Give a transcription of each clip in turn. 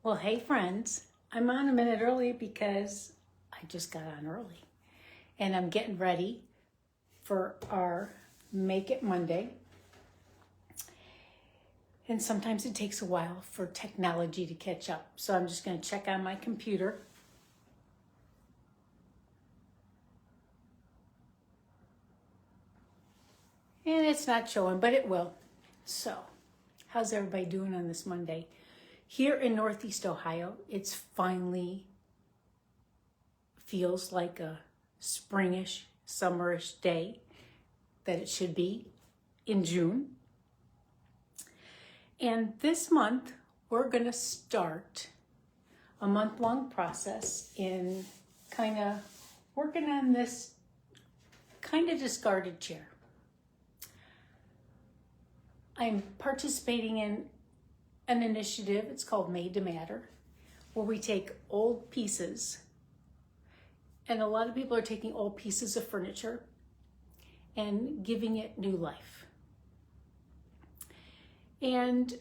Well, hey friends, I'm on a minute early because I just got on early and I'm getting ready for our Make It Monday. And sometimes it takes a while for technology to catch up. So I'm just going to check on my computer. And it's not showing, but it will. So, how's everybody doing on this Monday? Here in Northeast Ohio, it's finally feels like a springish, summerish day that it should be in June. And this month, we're going to start a month-long process in kind of working on this kind of discarded chair. I'm participating in an initiative, it's called Made to Matter, where we take old pieces, and a lot of people are taking old pieces of furniture and giving it new life. And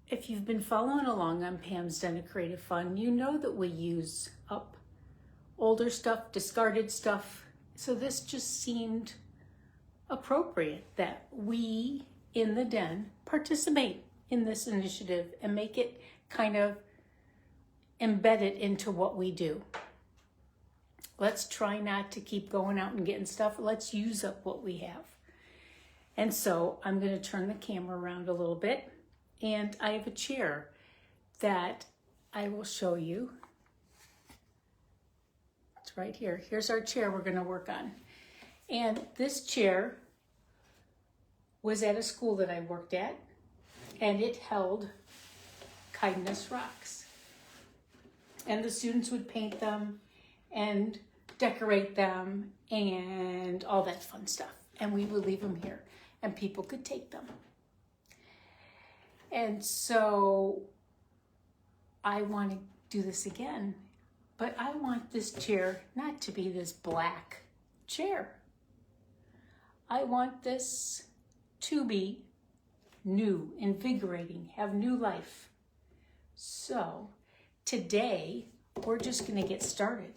if you've been following along on Pam's Den of Creative Fun, you know that we use up older stuff, discarded stuff. So this just seemed appropriate that we in the den participate in this initiative and make it kind of embedded into what we do. Let's try not to keep going out and getting stuff. Let's use up what we have. And so I'm going to turn the camera around a little bit, and I have a chair that I will show you. It's right here. Here's our chair we're going to work on. And this chair was at a school that I worked at, and it held kindness rocks. And the students would paint them and decorate them and all that fun stuff. And we would leave them here and people could take them. And so I want to do this again, but I want this chair not to be this black chair. I want this to be new, invigorating, have new life. So today we're just going to get started.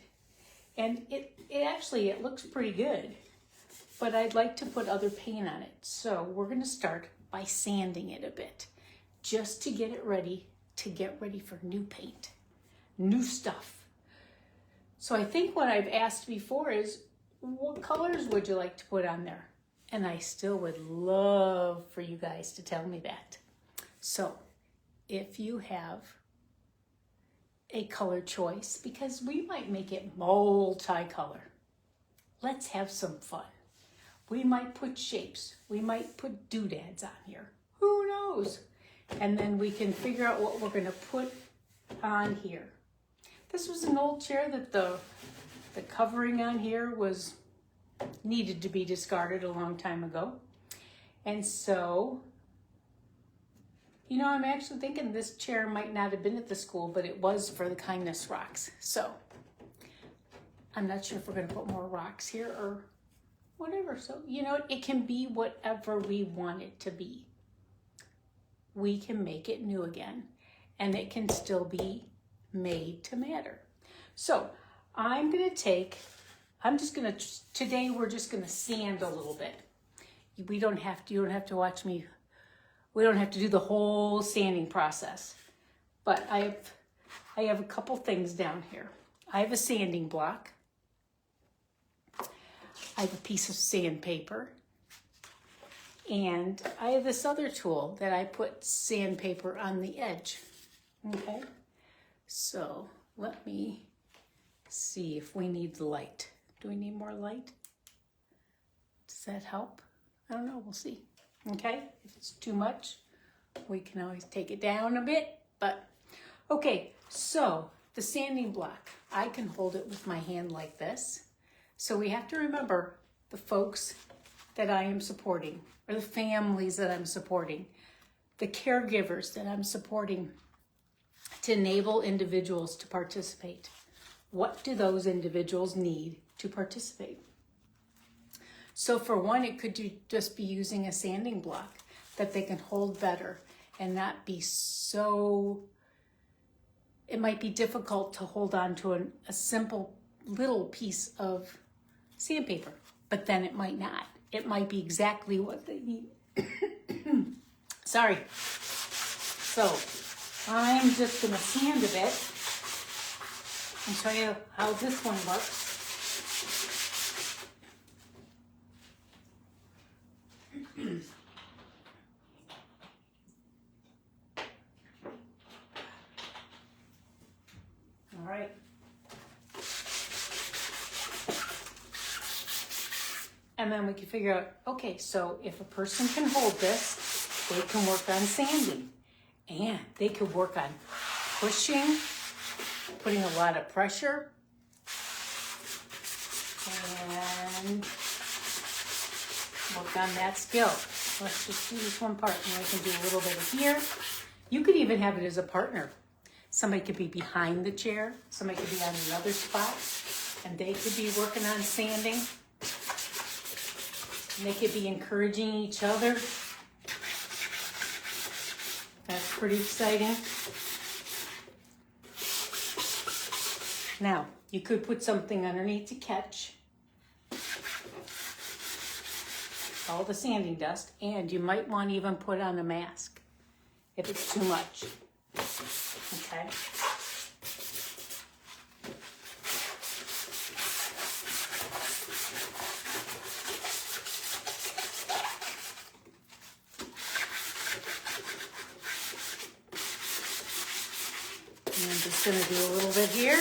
And it actually looks pretty good, but I'd like to put other paint on it. So we're going to start by sanding it a bit just to get it ready for new paint, new stuff. So I think what I've asked before is, what colors would you like to put on there? And I still would love for you guys to tell me that. So if you have a color choice, because we might make it multicolor, let's have some fun. We might put shapes. We might put doodads on here. Who knows? And then we can figure out what we're going to put on here. This was an old chair that the covering on here was needed to be discarded a long time ago. And so, you know, I'm actually thinking this chair might not have been at the school, but it was for the kindness rocks. So I'm not sure if we're going to put more rocks here or whatever. So, you know, it can be whatever we want it to be. We can make it new again, and it can still be made to matter. So today we're just going to sand a little bit. You don't have to watch me. We don't have to do the whole sanding process, but I have a couple things down here. I have a sanding block. I have a piece of sandpaper, and I have this other tool that I put sandpaper on the edge. Okay, so let me see if we need the light. Do we need more light? Does that help? I don't know, we'll see. Okay, if it's too much, we can always take it down a bit, but okay, so the sanding block, I can hold it with my hand like this. So we have to remember the folks that I am supporting, or the families that I'm supporting, the caregivers that I'm supporting, to enable individuals to participate. What do those individuals need to participate? So for one, it could just be using a sanding block that they can hold better and not be so it might be difficult to hold on to a simple little piece of sandpaper, but then it might not. It might be exactly what they need. Sorry. So I'm just gonna sand a bit and show you how this one works. All right. And then we can figure out, okay, so if a person can hold this, they can work on sanding. And they could work on pushing, putting a lot of pressure, and work on that skill. Let's just do this one part, and I can do a little bit of here. You could even have it as a partner. Somebody could be behind the chair, somebody could be on another spot, and they could be working on sanding. And they could be encouraging each other. That's pretty exciting. Now, you could put something underneath to catch all the sanding dust, and you might want to even put on a mask if it's too much. Okay. And I'm just going to do a little bit here.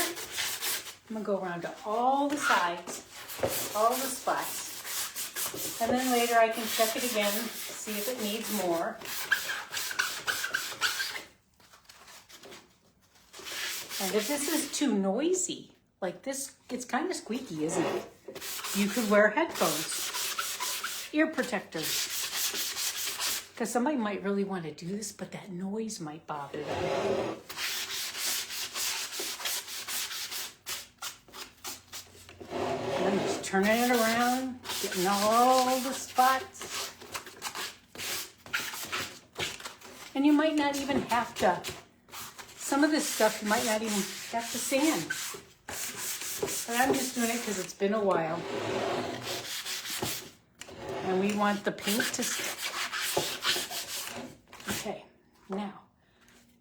I'm going to go around to all the sides, all the spots. And then later I can check it again, see if it needs more. And if this is too noisy, like this, it's kind of squeaky, isn't it? You could wear headphones, ear protectors. Because somebody might really want to do this, but that noise might bother them. And I'm just turning it around, getting all the spots. And you might not even have to, some of this stuff you might not even have to sand. But I'm just doing it because it's been a while. And we want the paint to stick. Okay, now,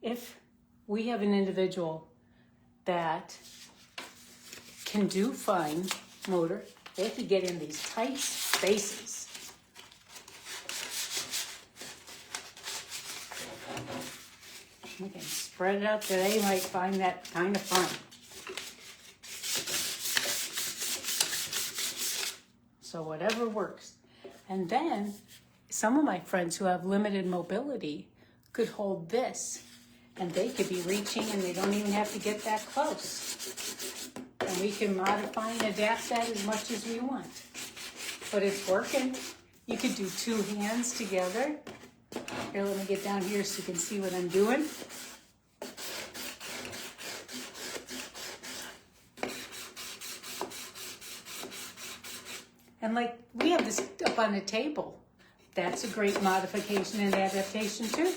if we have an individual that can do fine motor, they have to get in these tight spaces. We can spread it out so they might find that kind of fun. So whatever works. And then some of my friends who have limited mobility could hold this and they could be reaching and they don't even have to get that close. And we can modify and adapt that as much as we want. But it's working. You could do two hands together. Here, let me get down here so you can see what I'm doing. And like, we have this up on the table. That's a great modification and adaptation too.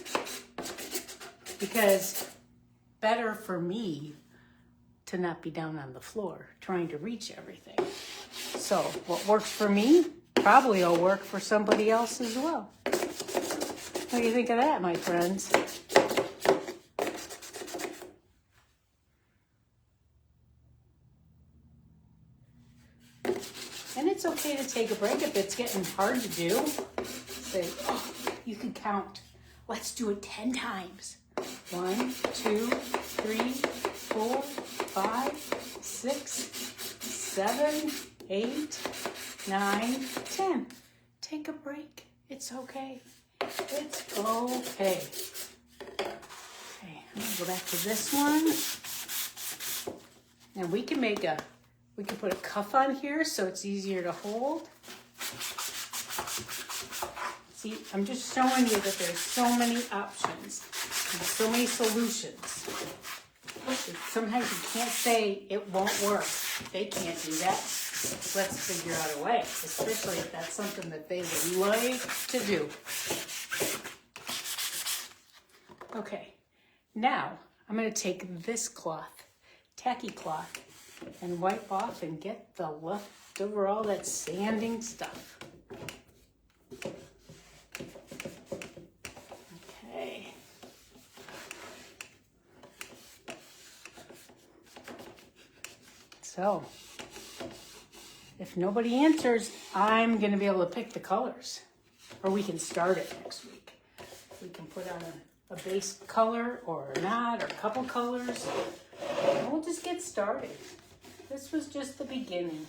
Because better for me to not be down on the floor trying to reach everything. So what works for me probably will work for somebody else as well. What do you think of that, my friends? And it's okay to take a break if it's getting hard to do. Say, oh, you can count. Let's do it 10 times. 1, 2, 3, 4, 5, 6, 7, 8, 9, 10. Take a break. It's okay. It's okay. Okay, I'm gonna go back to this one. And we can put a cuff on here so it's easier to hold. See, I'm just showing you that there's so many options and so many solutions. Sometimes you can't say it won't work. They can't do that. Let's figure out a way, especially if that's something that they would like to do. Okay, now I'm going to take this cloth, tacky cloth, and wipe off and get the leftover, all that sanding stuff. Okay. So, if nobody answers, I'm going to be able to pick the colors. Or we can start it next week. We can put on a base color or not, or a couple colors. And we'll just get started. This was just the beginning.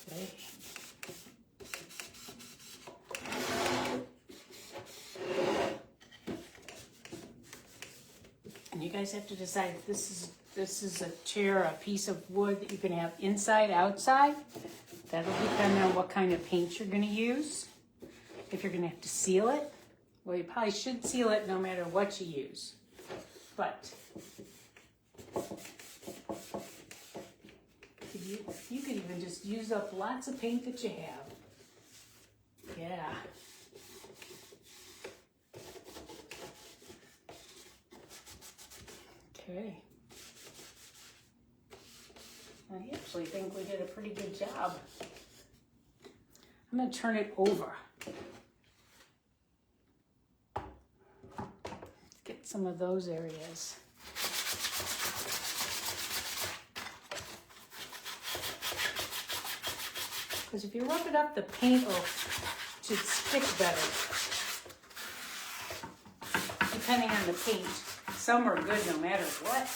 Okay. And you guys have to decide if this is a chair, a piece of wood that you can have inside, outside. That'll depend on what kind of paint you're going to use. If you're going to have to seal it, well, you probably should seal it no matter what you use. But you could even just use up lots of paint that you have. Yeah. Okay. I actually think we did a pretty good job. I'm going to turn it over. Get some of those areas. Because if you rub it up, the paint should stick better. Depending on the paint. Some are good no matter what.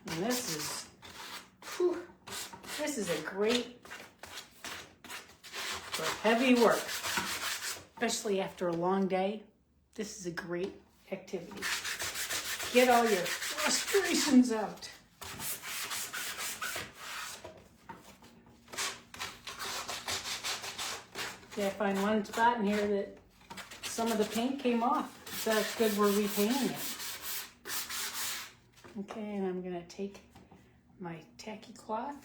And this is a great for heavy work, especially after a long day. This is a great activity. Get all your frustrations out. Okay, I find one spot in here that some of the paint came off. So that's good, we're repainting it. Okay, and I'm going to take my tacky cloth.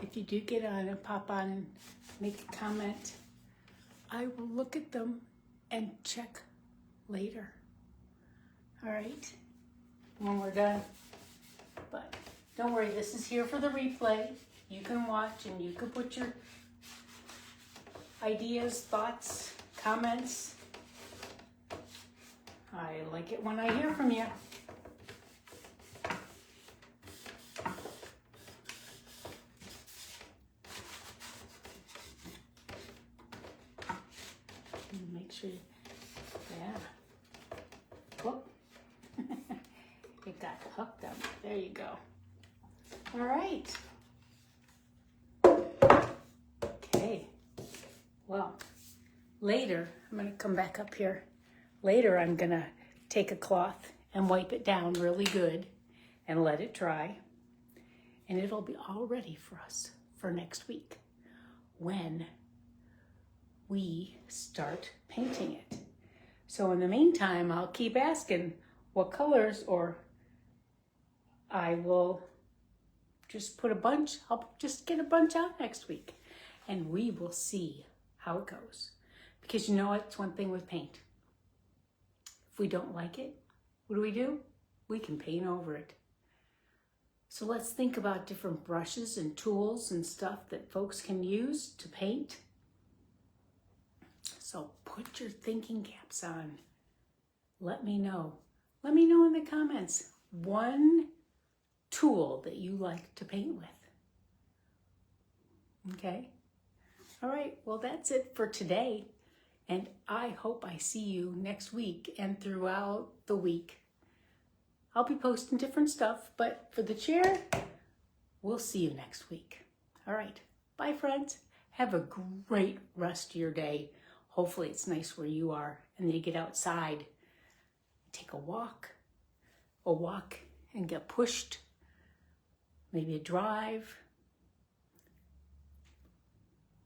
If you do get on and pop on and make a comment, I will look at them and check later. All right, when we're done. But don't worry, this is here for the replay. You can watch and you can put your ideas, thoughts, comments. I like it when I hear from you. Make sure, yeah. Whoop. It got hooked up. There you go. All right. Okay. Well, later, I'm going to come back up here. Later, I'm going to take a cloth and wipe it down really good and let it dry. And it'll be all ready for us for next week when we start painting it. So in the meantime, I'll keep asking what colors, or I will just put a bunch, I'll just get a bunch out next week and we will see how it goes. Because you know what, it's one thing with paint. If we don't like it, what do? We can paint over it. So let's think about different brushes and tools and stuff that folks can use to paint. So put your thinking caps on. Let me know. Let me know in the comments one tool that you like to paint with. Okay? All right, well, that's it for today. And I hope I see you next week and throughout the week. I'll be posting different stuff, but for the chair, we'll see you next week. All right, bye, friends. Have a great rest of your day. Hopefully it's nice where you are. And then you get outside, take a walk and get pushed. Maybe a drive.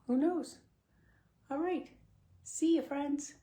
Who knows? All right. See you, friends.